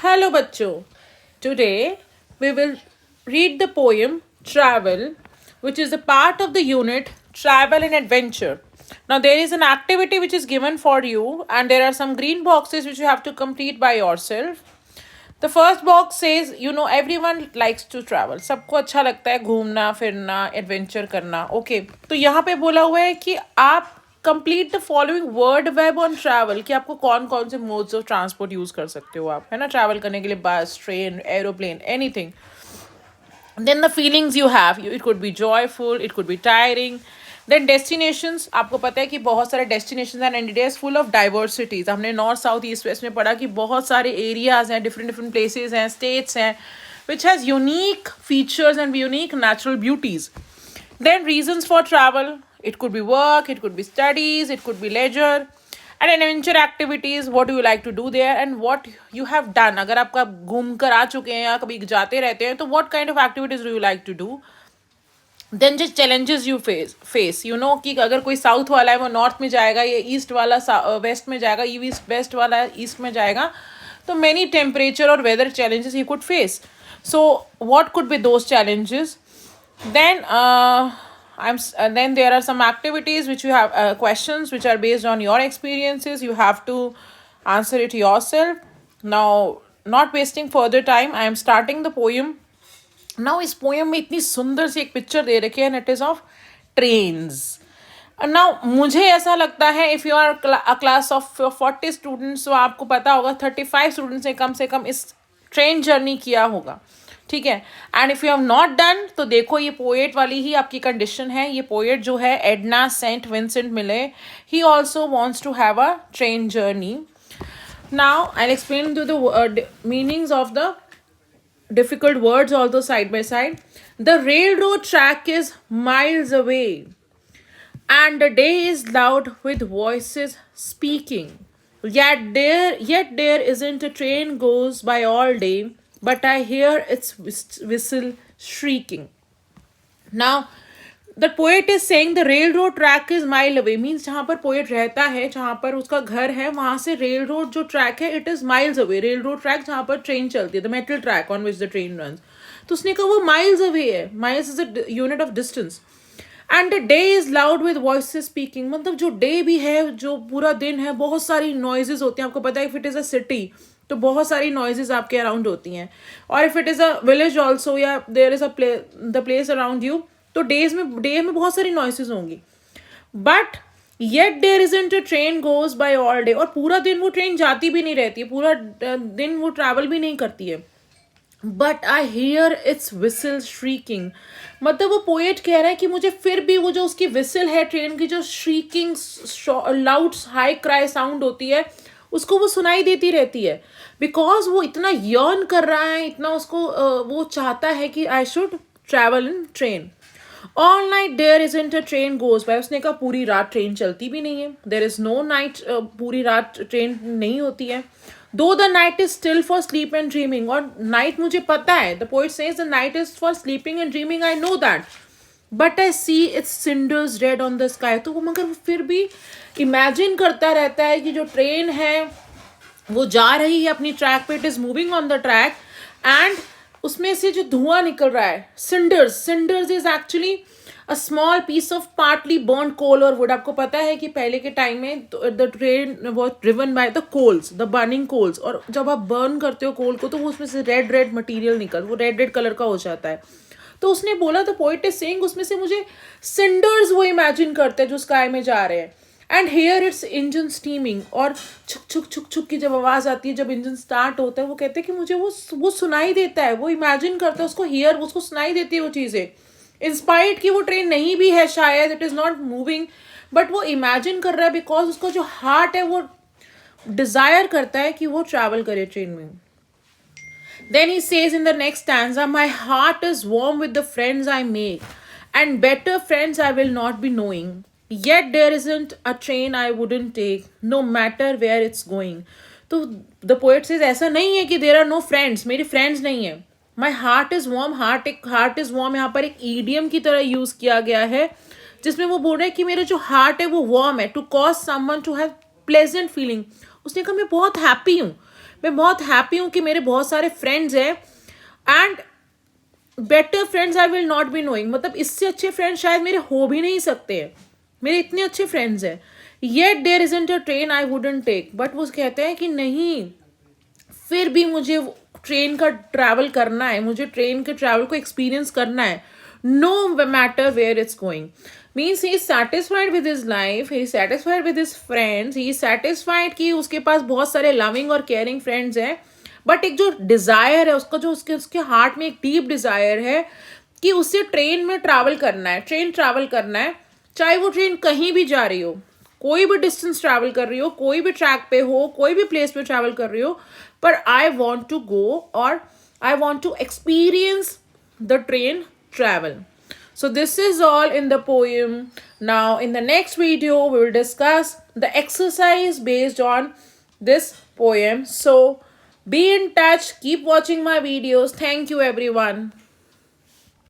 Hello bachcho. Today we will read the poem Travel, which is a part of the unit Travel and Adventure. Now there is an activity which is given for you and there are some green boxes which you have to complete by yourself. The first box says, everyone likes to travel. सबको अच्छा लगता है घूमना फिरना adventure करना. Okay तो यहाँ पे बोला हुआ है कि आप complete the following word web on travel कि आपको कौन कौन से मोड्स ऑफ ट्रांसपोर्ट यूज कर सकते हो आप, है ना, ट्रैवल करने के लिए. बस, train, aeroplane, anything. Then the feelings you have, it could be joyful, it could be tiring. Then destinations, आपको पता है कि बहुत सारे destinations हैं and India is full of diversities. हमने नॉर्थ साउथ ईस्ट वेस्ट में पढ़ा कि बहुत सारे एरियाज हैं, डिफरेंट डिफरेंट प्लेसेस हैं, स्टेट्स हैं, which has unique features and unique natural beauties. Then reasons for travel, it could be work, it could be studies, it could be leisure. And adventure activities, what do you like to do there and what you have done. अगर आप कब घूम कर आ चुके हैं या कभी जाते रहते हैं तो what kind of activities do you like to do. Then just challenges you face कि अगर कोई साउथ वाला है वो नॉर्थ में जाएगा, या ईस्ट वाला वेस्ट में जाएगा, ईस्ट वेस्ट वाला ईस्ट में जाएगा, तो many temperature or weather challenges he could face. So what could be those challenges. Then then there are some activities which you have questions which are based on your experiences. You have to answer it yourself. Now, not wasting further time, I am starting the poem. Now इस poem में इतनी सुंदर सी एक picture दे रखी है and it is of trains. Now मुझे ऐसा लगता है if you are a class of 40 students, तो आपको पता होगा 35 स्टूडेंट्स ने कम से कम इस ट्रेन जर्नी किया होगा, ठीक है. And if you have not done तो देखो ये पोएट वाली ही आपकी कंडीशन है. ये पोएट जो है Edna Saint Vincent Millay, he also wants to have a train journey. Now I explain to the meanings of the difficult words also side by side. The railroad track is miles away and the day is loud with voices speaking. Yet there isn't a train goes by all day, but I hear its whistle shrieking. Now, the poet is saying the railroad track is mile away. Means जहाँ पर poet रहता है, जहाँ पर उसका घर है, वहाँ से railroad जो track है, it is miles away. Railroad track जहाँ पर train चलती है, the metal track on which the train runs. तो उसने कहा वो miles away है. Miles is a unit of distance. And the day is loud with voices speaking. मतलब जो day भी है, जो पूरा दिन है, बहुत सारी noises होती हैं. आपको पता है if it is a city, तो बहुत सारी noises आपके अराउंड होती हैं. और if it is a village also, या there is a the place around you, तो डे में बहुत सारी noises होंगी. But yet there isn't a train goes by all day. और पूरा दिन वो ट्रेन जाती भी नहीं रहती है, पूरा दिन वो ट्रैवल भी नहीं करती है. But I hear it's whistle shrieking. मतलब वो पोएट कह रहा है कि मुझे फिर भी वो जो उसकी विसल है ट्रेन की, जो shrieking loud high cry sound होती है, उसको वो सुनाई देती रहती है. बिकॉज वो इतना यर्न कर रहा है, इतना उसको वो चाहता है कि I should travel in train. All night there isn't a train goes by. उसने कहा पूरी रात ट्रेन चलती भी नहीं है. देयर इज नो नाइट, पूरी रात ट्रेन नहीं होती है. दो the night is still for sleep and dreaming. और नाइट मुझे पता है, the poet says the night is for sleeping and dreaming, I know that, but I see it's cinders red on the sky. तो वो मगर फिर भी imagine करता रहता है कि जो ट्रेन है वो जा रही है अपनी ट्रैक पे, it is moving on the track, and उसमें से जो धुआं निकल रहा है, cinders is actually a small piece of partly burn coal और वुड. आपको पता है कि पहले के टाइम में the train was driven by the coals, the burning coals. और जब आप बर्न करते हो कोल को तो वो उसमें से रेड मटीरियल वो रेड कलर का हो जाता है. तो उसने बोला, द पोएट इज सेइंग उसमें से मुझे सिंडर्स वो इमेजिन करते हैं जो स्काई में जा रहे हैं. And here it's engine steaming. और छुक छुक की जब आवाज़ आती है, जब इंजन स्टार्ट होता है, वो कहते हैं कि मुझे वो सुनाई देता है, वो इमेजिन करता है, उसको सुनाई देती है वो चीज़ें. इंस्पायर्ड कि वो ट्रेन नहीं भी है शायद, it is not moving, but वो इमेजिन कर रहा है बिकॉज उसका जो हार्ट है वो डिज़ायर करता है कि वो ट्रैवल करे ट्रेन में. Then he says in the next stanza, my heart is warm with the friends I make, and better friends I will not be knowing. Yet there isn't a train I wouldn't take, no matter where it's going. तो the poet says ऐसा नहीं है कि there are no friends, मेरे friends नहीं है. My heart is warm, heart is warm यहाँ पर एक idiom की तरह यूज़ किया गया है, जिसमें वो बोल रहे हैं कि मेरा जो heart है वो warm है, to cause someone to have pleasant feeling. उसने कहा मैं बहुत happy हूँ, मैं बहुत हैप्पी हूँ कि मेरे बहुत सारे फ्रेंड्स हैं, and better friends I will not be knowing, मतलब इससे अच्छे फ्रेंड्स शायद मेरे हो भी नहीं सकते हैं, मेरे इतने अच्छे फ्रेंड्स हैं, yet there isn't a train I wouldn't take, but वो कहते हैं कि नहीं, फिर भी मुझे ट्रेन का ट्रैवल करना है, मुझे ट्रेन के ट्रैवल को एक्सपीरियंस करना है, no matter where it's going. Means he is satisfied with his life, he is satisfied with his friends, he is satisfied कि उसके पास बहुत सारे लविंग और केयरिंग फ्रेंड्स हैं, बट एक जो डिजायर है उसका, जो उसके हार्ट में एक डीप डिजायर है कि उसे ट्रेन में ट्रैवल करना है, ट्रेन ट्रैवल करना है, चाहे वो ट्रेन कहीं भी जा रही हो, कोई भी डिस्टेंस ट्रैवल कर रही हो, कोई भी ट्रैक पे हो, कोई भी प्लेस पे ट्रैवल कर रही हो, पर आई वॉन्ट टू गो, और I want to experience the train travel. So this is all in the poem. Now in the next video we will discuss the exercise based on this poem. So be in touch, keep watching my videos. Thank you everyone.